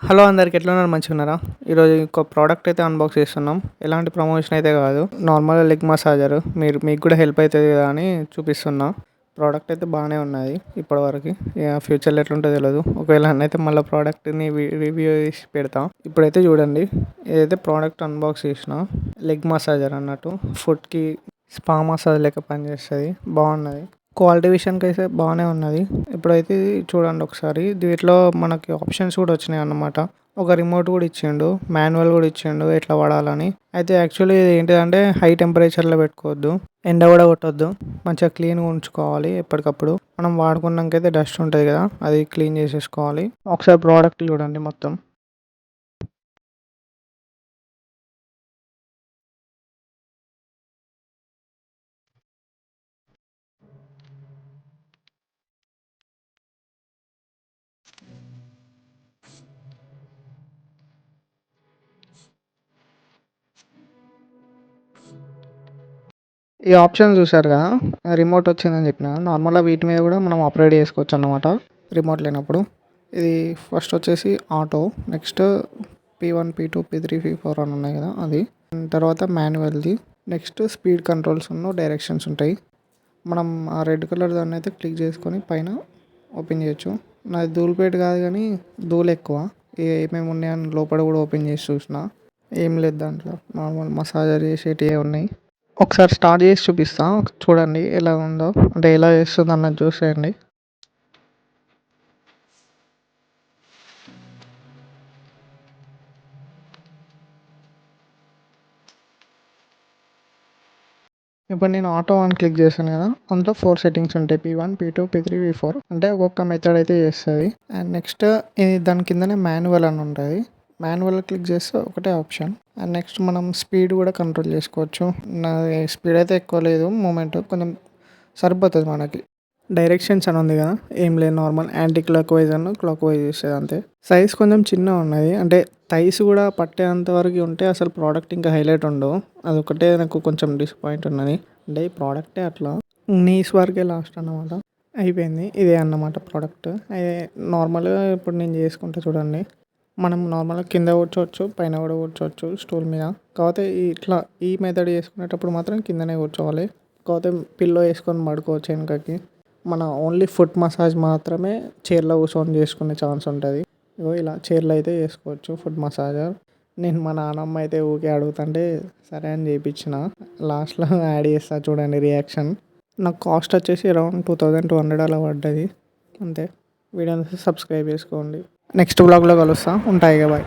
Hello అందరికి ఎట్లున్నారు మంచిగున్నారా? ఈరోజు ఇంకో ప్రోడక్ట్ అయితే అన్బాక్స్ చేస్తున్నాం. ఎలాంటి ప్రమోషన్ అయితే కాదు. నార్మల్ లెగ్ మసాజర్ మీకు కూడా హెల్ప్ అవుతుంది కదా అని చూపిస్తున్నా. ప్రోడక్ట్ అయితే బాగానే ఉన్నది ఇప్పటివరకు. ఇక ఫ్యూచర్లో ఎట్లుంటుందో తెలియదు. ఒకవేళ అయితే మళ్ళీ ప్రోడక్ట్ని రివ్యూ చేసి పెడతాం. ఇప్పుడైతే చూడండి, ఏదైతే ప్రోడక్ట్ అన్బాక్స్ చేసిన లెగ్ మసాజర్ అన్నట్టు ఫుట్కి స్పా మసాజ్ లెక్క పనిచేస్తుంది. బాగున్నది. క్వాలిటీ విషయానికి అయితే బాగానే ఉన్నది. ఇప్పుడైతే ఇది చూడండి ఒకసారి. దీంట్లో మనకి ఆప్షన్స్ కూడా వచ్చినాయి అన్నమాట. ఒక రిమోట్ కూడా ఇచ్చిండు, మాన్యువల్ కూడా ఇచ్చిండు ఎట్లా వాడాలని. అయితే యాక్చువల్లీ ఇది ఏంటిదంటే హై టెంపరేచర్లో పెట్టుకోవద్దు, ఎండ కూడా కొట్టొద్దు, మంచిగా క్లీన్గా ఉంచుకోవాలి ఎప్పటికప్పుడు. మనం వాడుకున్నాకైతే డస్ట్ ఉంటుంది కదా, అది క్లీన్ చేసేసుకోవాలి. ఒకసారి ప్రోడక్ట్ చూడండి మొత్తం. ఈ ఆప్షన్ చూసారు కదా, రిమోట్ వచ్చిందని చెప్పిన. నార్మల్గా వీటి మీద కూడా మనం ఆపరేట్ చేసుకోవచ్చు అన్నమాట రిమోట్ లేనప్పుడు. ఇది ఫస్ట్ వచ్చేసి auto, next P1 P2 P3 P4 అని ఉన్నాయి కదా అది. తర్వాత మాన్యువల్ది, నెక్స్ట్ స్పీడ్ కంట్రోల్స్ డైరెక్షన్స్ ఉంటాయి. మనం ఆ రెడ్ కలర్ దాన్ని అయితే క్లిక్ చేసుకొని పైన ఓపెన్ చేయొచ్చు. నాది ధూళిపేట కాదు కానీ ధూళి ఎక్కువ. ఏమేమి ఉన్నాయని లోపల కూడా ఓపెన్ చేసి చూసిన, ఏం లేదు దాంట్లో. నార్మల్ మసాజర్ చేసేటివే ఉన్నాయి. ఒకసారి స్టార్ట్ చేసి చూపిస్తా, చూడండి ఎలా ఉందో, అంటే ఎలా చేస్తుంది అన్నది చూసేయండి. ఇప్పుడు నేను ఆటో అని క్లిక్ చేశాను కదా, అందులో 4 సెట్టింగ్స్ ఉంటాయి. P1 P2 P3 P4 అంటే ఒక్కొక్క మెథడ్ అయితే చేస్తుంది. అండ్ నెక్స్ట్ దాని కిందనే మాన్యువల్ అని ఉంటుంది. మాన్యువల్ క్లిక్ చేస్తే ఒకటే ఆప్షన్. అండ్ నెక్స్ట్ మనం స్పీడ్ కూడా కంట్రోల్ చేసుకోవచ్చు. నా స్పీడ్ అయితే ఎక్కువ లేదు, మూమెంట్ కొంచెం సరిపోతుంది మనకి. డైరెక్షన్స్ అని ఉంది కదా, ఏం లేదు, నార్మల్ యాంటీ క్లాక్ వైజ్ అన్న క్లాక్ వైజ్ చేసేది అంతే. సైజ్ కొంచెం చిన్న ఉన్నది, అంటే థైస్ కూడా పట్టేంత వరకు ఉంటే అసలు ప్రోడక్ట్ ఇంకా హైలైట్ ఉండవు. అదొకటే నాకు కొంచెం డిసప్పాయింట్ ఉన్నది. అంటే ఈ ప్రోడక్టే అట్లా నీస్ వరకే లాస్ట్ అన్నమాట. అయిపోయింది, ఇదే అన్నమాట ప్రోడక్ట్. అదే నార్మల్గా ఇప్పుడు నేను చేసుకుంటా చూడండి. మనం నార్మల్గా కింద కూర్చోవచ్చు, పైన కూడా కూర్చోవచ్చు స్టూల్ మీద. కాకపోతే ఇట్లా ఈ మెథడ్ చేసుకునేటప్పుడు మాత్రం కిందనే కూర్చోవాలి. కాకపోతే పిల్లో వేసుకొని పడుకోవచ్చు వెనకకి. మన ఓన్లీ ఫుట్ మసాజ్ మాత్రమే చైర్లో కూర్చొని చేసుకునే ఛాన్స్ ఉంటుంది. ఇగో ఇలా చైర్లో అయితే చేసుకోవచ్చు ఫుట్ మసాజర్. నేను మా నాన్నమ్మ అయితే ఊరికే అడుగుతుంటే సరే అని చేయించిన. లాస్ట్లో యాడ్ చేస్తా చూడండి రియాక్షన్. నాకు కాస్ట్ వచ్చేసి అరౌండ్ 2200 అలా పడ్డది అంతే. వీడియోని సబ్స్క్రైబ్ చేసుకోండి. నెక్స్ట్ బ్లాగ్లో కలుస్తా. ఉంటాయి ఇక బాయ్.